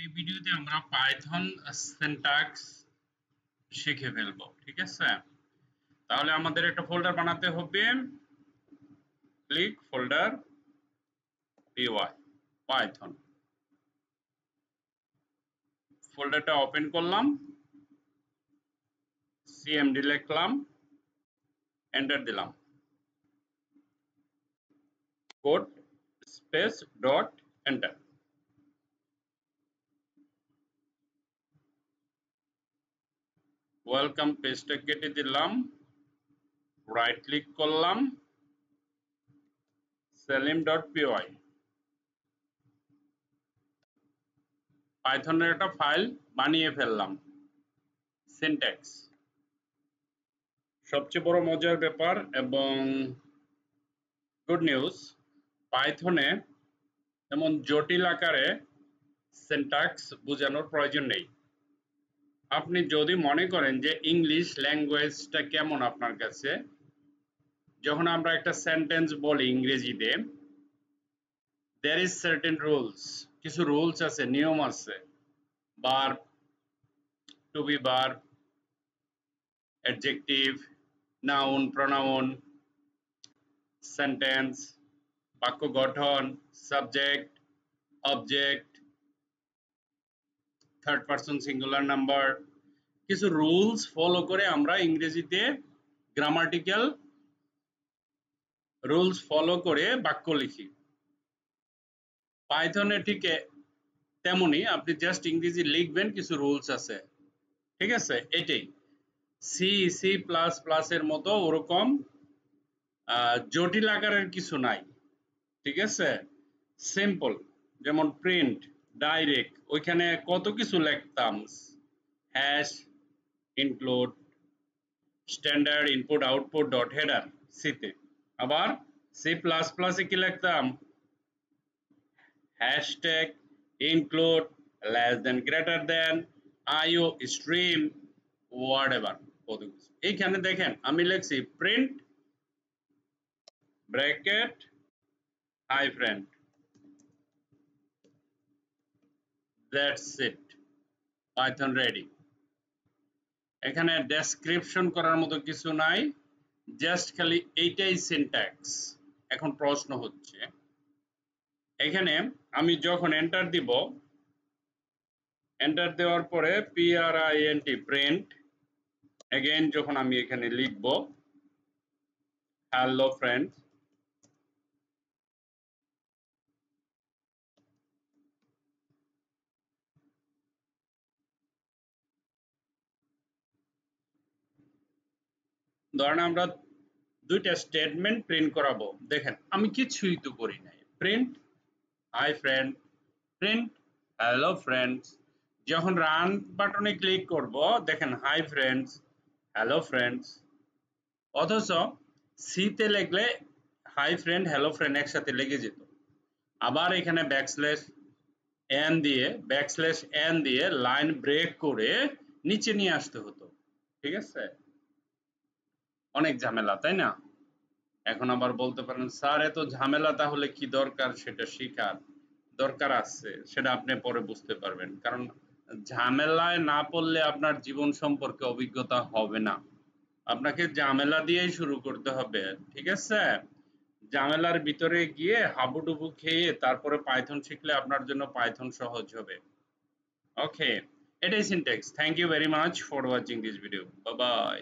এই ভিডিওতে আমরা পাইথন সিনট্যাক্স শিখে ফেলবো, ঠিক আছে? তাহলে আমাদের একটা ফোল্ডার বানাতে হবে। ক্লিক ফোল্ডার py পাইথন, ফোল্ডারটা ওপেন করলাম, cmd লিখলাম, এন্টার দিলাম, code space dot enter. Welcome পেজটা কেটে দিলাম, রাইট ক্লিক করলাম, salim.py পাইথনের একটা ফাইল বানিয়ে ফেললাম। সিনট্যাক্স সবচেয়ে বড় মজার ব্যাপার এবং গুড নিউজ, পাইথনে এমন জটিল আকারে সিনট্যাক্স বোঝানোর প্রয়োজন নেই। আপনি যদি মনে করেন যে ইংলিশ ল্যাঙ্গুয়েজটা কেমন আপনার কাছে, যখন আমরা একটা সেন্টেন্স বলি ইংরেজিতে, there is certain rules, কিছু রুলস আছে, নিয়ম আছে। verb, to be verb, adjective, noun, pronoun, sentence, বাক্য গঠন, subject, object, third person singular number, কিছু রুলস ফলো করে আমরা ইংরেজিতে গ্রামাটিক্যাল রুলস ফলো করে বাক্য লিখি। পাইথনে ঠিক তেমনি, আপনি জাস্ট ইংরেজি লিখবেন, কিছু রুলস আছে, ঠিক আছে? এটাই সি সি প্লাস প্লাস এর মতো ওরকম জটিল আকারের কিছু নাই, ঠিক আছে? সিম্পল, যেমন প্রিন্ট, ডাইরেক্ট, ওইখানে কত কিছু লিখতাম, hash, include, standard input output dot header সিতে। আবার সি প্লাস প্লাসে কি লিখতাম, hashtag, include, less than, greater than, IO, stream, whatever, কত কিছু। এইখানে দেখেন আমি লিখছি print bracket hi friend, that's it, Python ready. এখানে ডেসক্রিপশন করার মতো কিছু নাই, জাস্ট খালি এইটাই সিনট্যাক্স। এখন প্রশ্ন হচ্ছে, এখানে আমি যখন এন্টার দিব, এন্টার দেওয়ার পরে print প্রিন্ট এগেইন যখন আমি এখানে লিখব হ্যালো ফ্রেন্ডস, ধরেন আমরা দুইটা স্টেটমেন্ট প্রিন্ট করাবো। দেখেন আমি কিছুই তো করি নাই, print hi friend, print hello friends. যখন রান বাটনে ক্লিক করব, দেখেন হাই ফ্রেন্ডস, হ্যালো ফ্রেন্ডস। অথচ সিতে লিখলে হাই ফ্রেন্ড, হ্যালো ফ্রেন্ড একসাথে লেগে যেত। আবার এখানে ব্যাকস্ল্যাশ এন দিয়ে লাইন ব্রেক করে নিচে নিয়ে আসতে হতো, ঠিক আছে? অনেক ঝামেলা, তাই না? এখন আবার বলতে পারেন স্যার এত ঝামেলা তাহলে কি দরকার সেটা শেখার? দরকার আছে, সেটা আপনি পরে বুঝতে পারবেন। কারণ ঝামেলায় না পড়লে আপনার জীবন সম্পর্কে অভিজ্ঞতা হবে না। আপনাকে ঝামেলা দিয়েই শুরু করতে হবে, ঠিক আছে? ঝামেলার ভিতরে গিয়ে হাবুডুবু খেয়ে তারপরে পাইথন শিখলে আপনার জন্য পাইথন সহজ হবে। ওকে, এটাই syntax. Thank you very much for watching this video. Bye by.